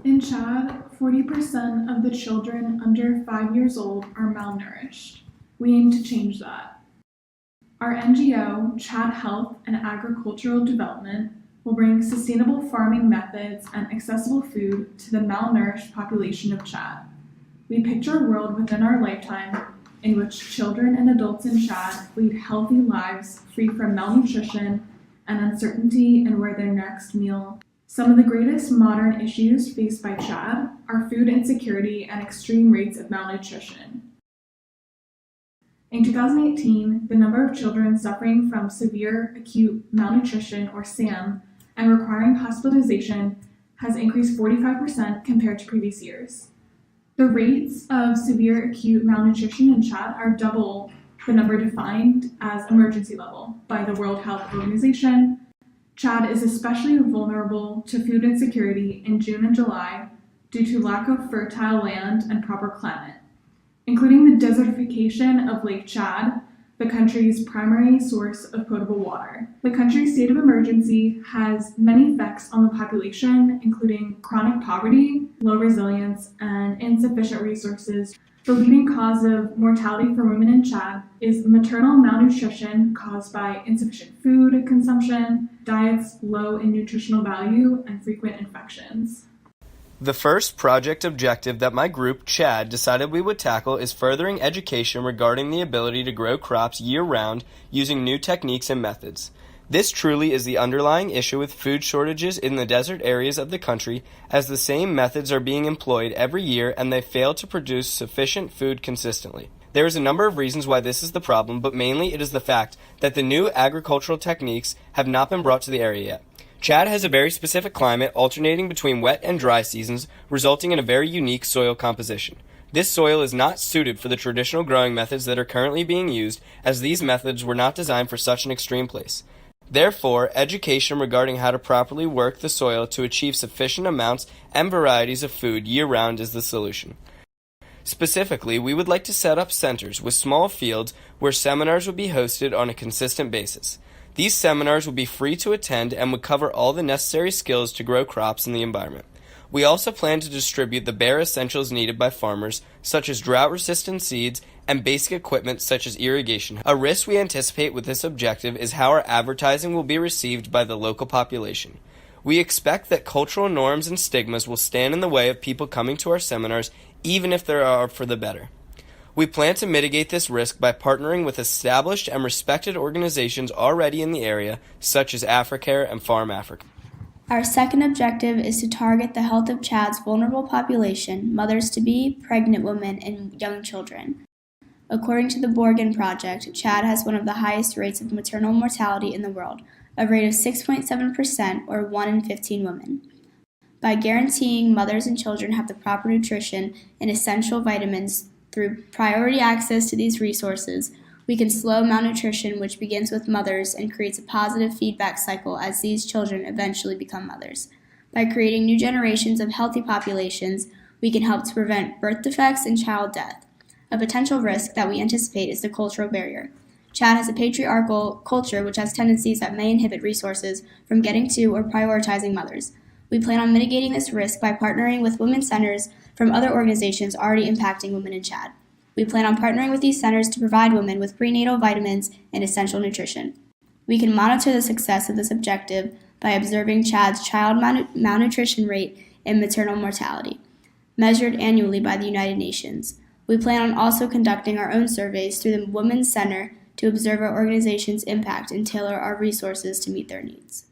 In Chad, 40% of the children under 5 years old are malnourished. We aim to change that. Our NGO, Chad Health and Agricultural Development, will bring sustainable farming methods and accessible food to the malnourished population of Chad. We picture a world within our lifetime in which children and adults in Chad lead healthy lives free from malnutrition and uncertainty in where their next meal. Some of the greatest modern issues faced by Chad are food insecurity and extreme rates of malnutrition. In 2018, the number of children suffering from severe acute malnutrition, or SAM, and requiring hospitalization has increased 45% compared to previous years. The rates of severe acute malnutrition in Chad are double the number defined as emergency level by the World Health Organization. Chad is especially vulnerable to food insecurity in June and July due to lack of fertile land and proper climate, including the desertification of Lake Chad, the country's primary source of potable water. The country's state of emergency has many effects on the population, including chronic poverty, low resilience, and insufficient resources. The leading cause of mortality for women in Chad is maternal malnutrition caused by insufficient food consumption, diets low in nutritional value, and frequent infections. The first project objective that my group, Chad, decided we would tackle is furthering education regarding the ability to grow crops year-round using new techniques and methods. This truly is the underlying issue with food shortages in the desert areas of the country, as the same methods are being employed every year and they fail to produce sufficient food consistently. There is a number of reasons why this is the problem, but mainly it is the fact that the new agricultural techniques have not been brought to the area yet. Chad has a very specific climate alternating between wet and dry seasons, resulting in a very unique soil composition. This soil is not suited for the traditional growing methods that are currently being used, as these methods were not designed for such an extreme place. Therefore, education regarding how to properly work the soil to achieve sufficient amounts and varieties of food year-round is the solution. Specifically, we would like to set up centers with small fields where seminars would be hosted on a consistent basis. These seminars would be free to attend and would cover all the necessary skills to grow crops in the environment. We also plan to distribute the bare essentials needed by farmers, such as drought-resistant seeds and basic equipment such as irrigation. A risk we anticipate with this objective is how our advertising will be received by the local population. We expect that cultural norms and stigmas will stand in the way of people coming to our seminars, even if they are for the better. We plan to mitigate this risk by partnering with established and respected organizations already in the area, such as Africare and Farm Africa. Our second objective is to target the health of Chad's vulnerable population, mothers-to-be, pregnant women, and young children. According to the Borgen Project, Chad has one of the highest rates of maternal mortality in the world, a rate of 6.7%, or 1 in 15 women. By guaranteeing mothers and children have the proper nutrition and essential vitamins through priority access to these resources, we can slow malnutrition, which begins with mothers and creates a positive feedback cycle as these children eventually become mothers. By creating new generations of healthy populations, we can help to prevent birth defects and child death. A potential risk that we anticipate is the cultural barrier. Chad has a patriarchal culture which has tendencies that may inhibit resources from getting to or prioritizing mothers. We plan on mitigating this risk by partnering with women's centers from other organizations already impacting women in Chad. We plan on partnering with these centers to provide women with prenatal vitamins and essential nutrition. We can monitor the success of this objective by observing Chad's child malnutrition rate and maternal mortality, measured annually by the United Nations. We plan on also conducting our own surveys through the Women's Center to observe our organization's impact and tailor our resources to meet their needs.